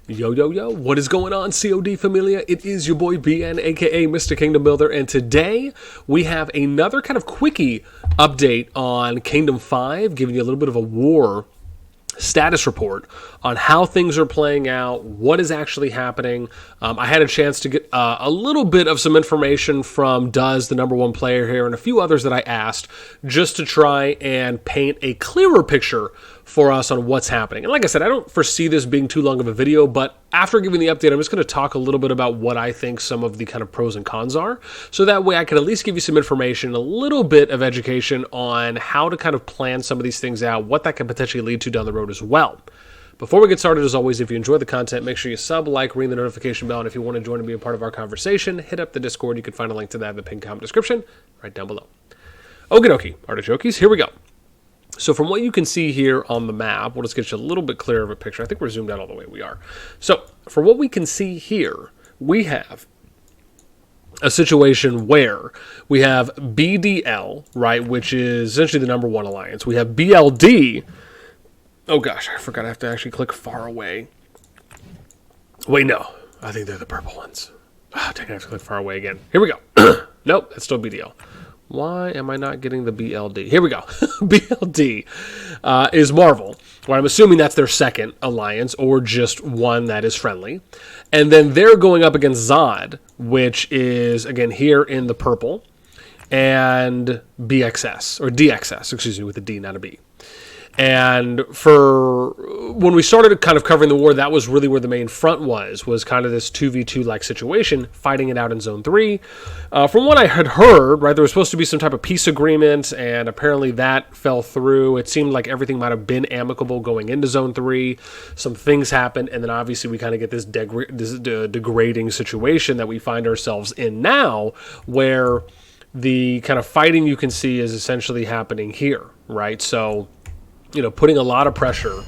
Yo, yo, yo, what is going on, CoD Familia? It is your boy BN, aka Mr. Kingdom Builder, and today we have another kind of quickie update on Kingdom 5, giving you a little bit of a war status report on how things are playing out, what is actually happening. I had a chance to get a little bit of some information from Duz, the #1 player here, and a few others that I asked, just to try and paint a clearer picture for us on what's happening. And like I said, I don't foresee this being too long of a video, but after giving the update, I'm just going to talk a little bit about what I think some of the kind of pros and cons are, so that way I can at least give you some information, a little bit of education on how to kind of plan some of these things out, what that can potentially lead to down the road as well. Before we get started, as always, if you enjoy the content, make sure you sub, like, ring the notification bell, and if you want to join and be a part of our conversation, hit up the Discord. You can find a link to that in the pinned comment description right down below. Okie dokie, artichokes, here we go. So from what you can see here on the map, we'll just get you a little bit clearer of a picture. I think we're zoomed out all the way we are. So for what we can see here, we have a situation where we have BDL, right, which is essentially the #1 alliance. We have BLD. Oh gosh, I forgot I have to actually click far away. Wait, no. I think they're the purple ones. I think I have to click far away again. Here we go. Nope, that's still BDL. Why am I not getting the BLD? Here we go. BLD is Marvel. Well, I'm assuming that's their second alliance, or just one that is friendly. And then they're going up against ZOD, which is, again, here in the purple, and BXS, or DXS, excuse me, with a D, not a B. And for when we started kind of covering the war, that was really where the main front was kind of this 2v2-like situation, fighting it out in Zone 3. From what I had heard, right, there was supposed to be some type of peace agreement, and apparently that fell through. It seemed like everything might have been amicable going into Zone 3. Some things happened, and then obviously we kind of get this degrading situation that we find ourselves in now, where the kind of fighting you can see is essentially happening here, right? So, you know, putting a lot of pressure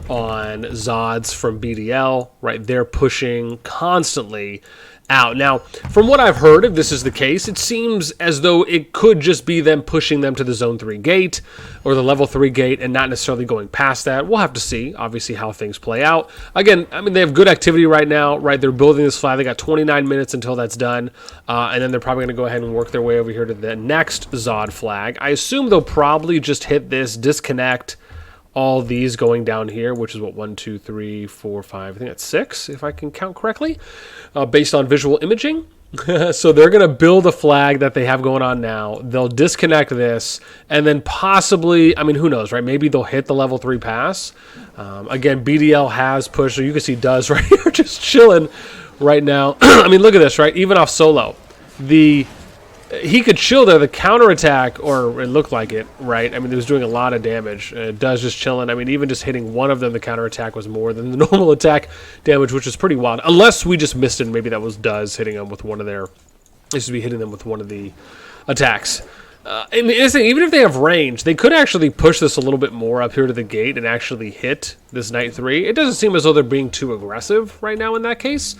on ZODs from BDL, right? They're pushing constantly out. Now, from what I've heard, if this is the case, it seems as though it could just be them pushing them to the Zone 3 gate or the Level 3 gate and not necessarily going past that. We'll have to see, obviously, how things play out. Again, I mean, they have good activity right now, right? They're building this flag. They got 29 minutes until that's done, and then they're probably going to go ahead and work their way over here to the next ZOD flag. I assume they'll probably just hit this, disconnect all these going down here, which is what, 1, 2, 3, 4, 5, I think that's 6, if I can count correctly, based on visual imaging. So they're going to build a flag that they have going on now. They'll disconnect this, and then possibly, I mean, who knows, right? Maybe they'll hit the Level 3 pass. Again, BDL has pushed, so you can see Duz right here just chilling right now. I mean, look at this, right? Even off solo, he could chill there. The counterattack, or it looked like it, right? I mean, it was doing a lot of damage. Duz just chilling. I mean, even just hitting one of them, the counterattack was more than the normal attack damage, which is pretty wild. Unless we just missed it, maybe that was Duz hitting them with one of their... This would be hitting them with one of the attacks. And even if they have range, they could actually push this a little bit more up here to the gate and actually hit this Knight 3. It doesn't seem as though they're being too aggressive right now in that case.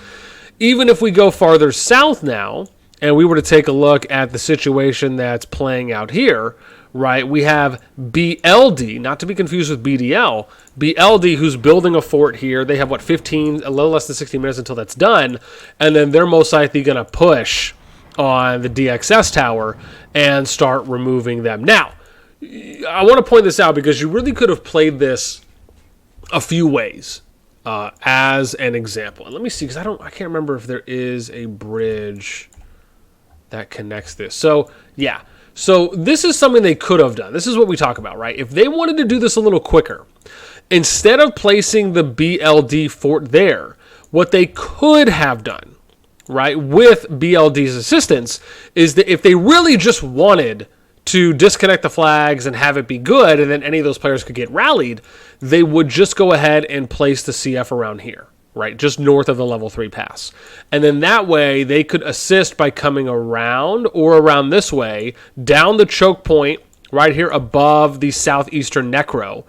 Even if we go farther south now, and we were to take a look at the situation that's playing out here, right, we have BLD, not to be confused with BDL, BLD, who's building a fort here. They have, what, 15, a little less than 60 minutes until that's done, and then they're most likely going to push on the DXS tower and start removing them. Now, I want to point this out because you really could have played this a few ways as an example. And let me see, because I can't remember if there is a bridge that connects this. So, yeah. So this is something they could have done. This is what we talk about, right? If they wanted to do this a little quicker, instead of placing the BLD fort there, what they could have done, right, with BLD's assistance, is that if they really just wanted to disconnect the flags and have it be good, and then any of those players could get rallied, they would just go ahead and place the CF around here, right, just north of the Level 3 pass. And then that way, they could assist by coming around or around this way, down the choke point, right here above the southeastern necro.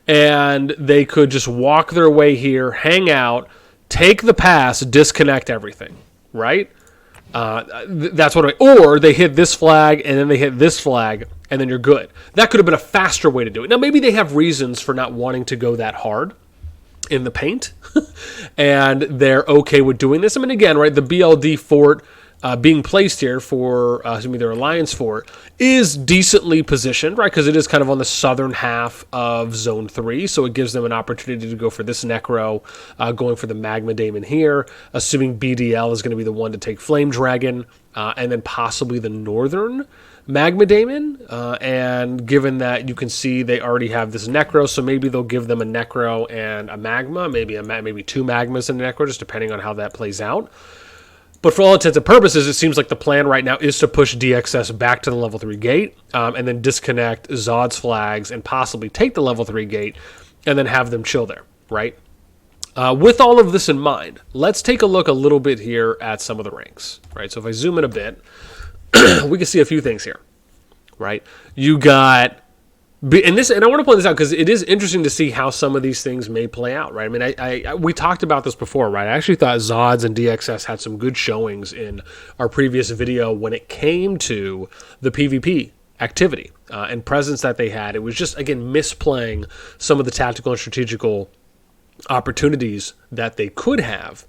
And they could just walk their way here, hang out, take the pass, disconnect everything, right? That's what or they hit this flag, and then they hit this flag, and then you're good. That could have been a faster way to do it. Now, maybe they have reasons for not wanting to go that hard, in the paint, and they're okay with doing this. I mean, again, right, the BLD fort being placed here for their alliance fort is decently positioned, right, because it is kind of on the southern half of Zone 3, so it gives them an opportunity to go for this Necro, going for the Magma Daemon here, assuming BDL is going to be the one to take Flame Dragon, and then possibly the northern Magma Daemon, and given that you can see they already have this Necro, so maybe they'll give them a Necro and a Magma, maybe two Magmas and a Necro, just depending on how that plays out. But for all intents and purposes, it seems like the plan right now is to push DXS back to the level 3 gate, and then disconnect ZODs flags and possibly take the level 3 gate and then have them chill there, right? With all of this in mind, let's take a look a little bit here at some of the ranks, right? So if I zoom in a bit, we can see a few things here, right? You got... And I want to point this out because it is interesting to see how some of these things may play out, right? I mean, we talked about this before, right? I actually thought ZODs and DXS had some good showings in our previous video when it came to the PvP activity and presence that they had. It was just, again, misplaying some of the tactical and strategical opportunities that they could have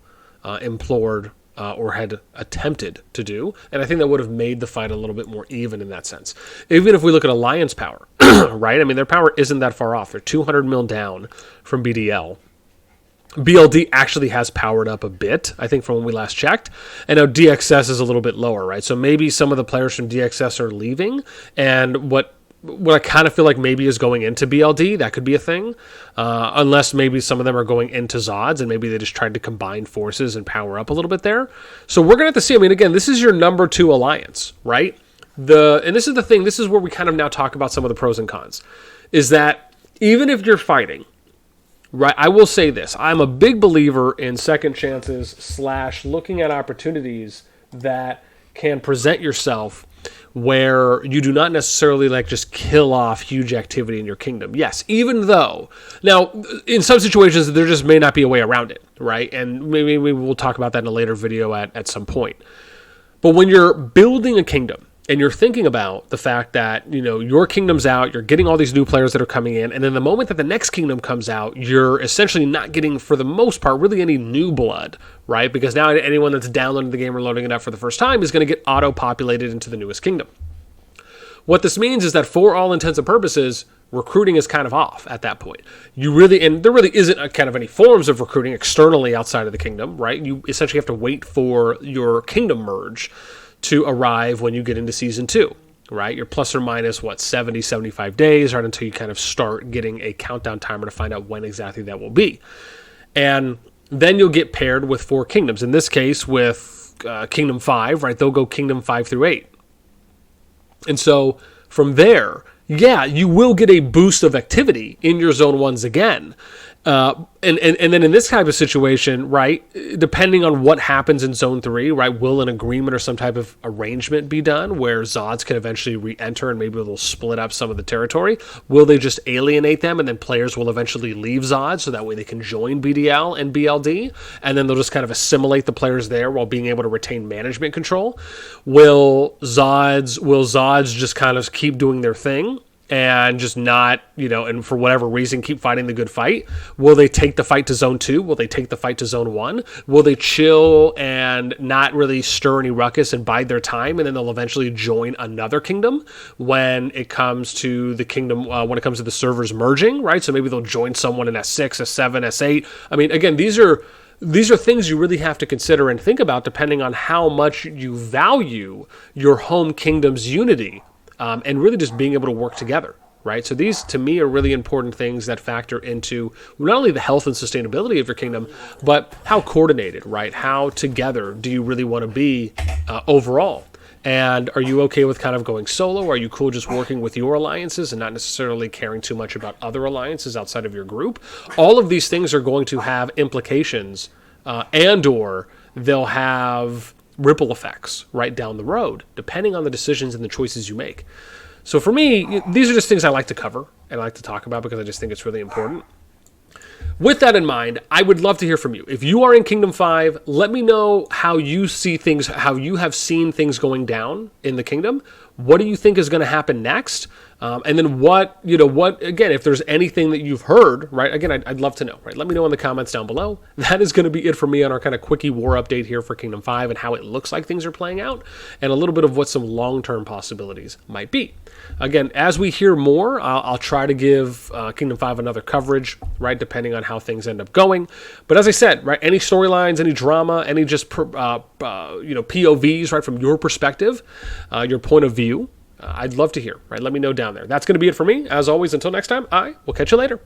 implored or had attempted to do, and I think that would have made the fight a little bit more even in that sense. Even if we look at Alliance power, right? I mean, their power isn't that far off. They're 200 mil down from BDL. BLD actually has powered up a bit, I think, from when we last checked, and now DXS is a little bit lower, right? So maybe some of the players from DXS are leaving, and what I kind of feel like maybe is going into BLD, that could be a thing, unless maybe some of them are going into ZODs, and maybe they just tried to combine forces and power up a little bit there. So we're going to have to see. I mean, again, this is your number 2 alliance, right? And this is the thing, this is where we kind of now talk about some of the pros and cons, is that even if you're fighting, right, I will say this, I'm a big believer in second chances / looking at opportunities that can present yourself where you do not necessarily like just kill off huge activity in your kingdom. Yes, even though, now, in some situations, there just may not be a way around it, right? And maybe we'll talk about that in a later video at some point. But when you're building a kingdom, and you're thinking about the fact that, you know, your kingdom's out, you're getting all these new players that are coming in, and then the moment that the next kingdom comes out, you're essentially not getting, for the most part, really any new blood, right? Because now anyone that's downloading the game or loading it up for the first time is going to get auto-populated into the newest kingdom. What this means is that for all intents and purposes, recruiting is kind of off at that point. And there really isn't kind of any forms of recruiting externally outside of the kingdom, right? You essentially have to wait for your kingdom merge to arrive when you get into Season 2, right? You're plus or minus, 70, 75 days, right, until you kind of start getting a countdown timer to find out when exactly that will be. And then you'll get paired with 4 kingdoms. In this case, with Kingdom 5, right, they'll go Kingdom 5 through 8. And so from there, yeah, you will get a boost of activity in your Zone 1s again. And then in this type of situation, right, depending on what happens in Zone 3, right, will an agreement or some type of arrangement be done where ZODs can eventually re-enter and maybe they'll split up some of the territory? Will they just alienate them and then players will eventually leave ZODs so that way they can join BDL and BLD, and then they'll just kind of assimilate the players there while being able to retain management control? Will ZODs just kind of keep doing their thing and just not, and for whatever reason, keep fighting the good fight? Will they take the fight to Zone 2? Will they take the fight to Zone 1? Will they chill and not really stir any ruckus and bide their time, and then they'll eventually join another kingdom when it comes to the kingdom, when it comes to the servers merging, right? So maybe they'll join someone in S6, S7, S8. I mean, again, these are things you really have to consider and think about depending on how much you value your home kingdom's unity. And really just being able to work together, right? So these, to me, are really important things that factor into not only the health and sustainability of your kingdom, but how coordinated, right? How together do you really want to be overall? And are you okay with kind of going solo? Are you cool just working with your alliances and not necessarily caring too much about other alliances outside of your group? All of these things are going to have implications and/or they'll have ripple effects right down the road, depending on the decisions and the choices you make. So for me, these are just things I like to cover and I like to talk about because I just think it's really important. With that in mind, I would love to hear from you. If you are in Kingdom 5, let me know how you see things, how you have seen things going down in the kingdom. What do you think is going to happen next? And then what again, if there's anything that you've heard, right? Again, I'd love to know, right? Let me know in the comments down below. That is going to be it for me on our kind of quickie war update here for Kingdom 5 and how it looks like things are playing out, and a little bit of what some long-term possibilities might be. Again, as we hear more, I'll try to give Kingdom 5 another coverage, right, depending on how things end up going. But as I said, right, any storylines, any drama, any just POVs, right, from your perspective, your point of view, I'd love to hear, right? Let me know down there. That's going to be it for me. As always, until next time, I will catch you later.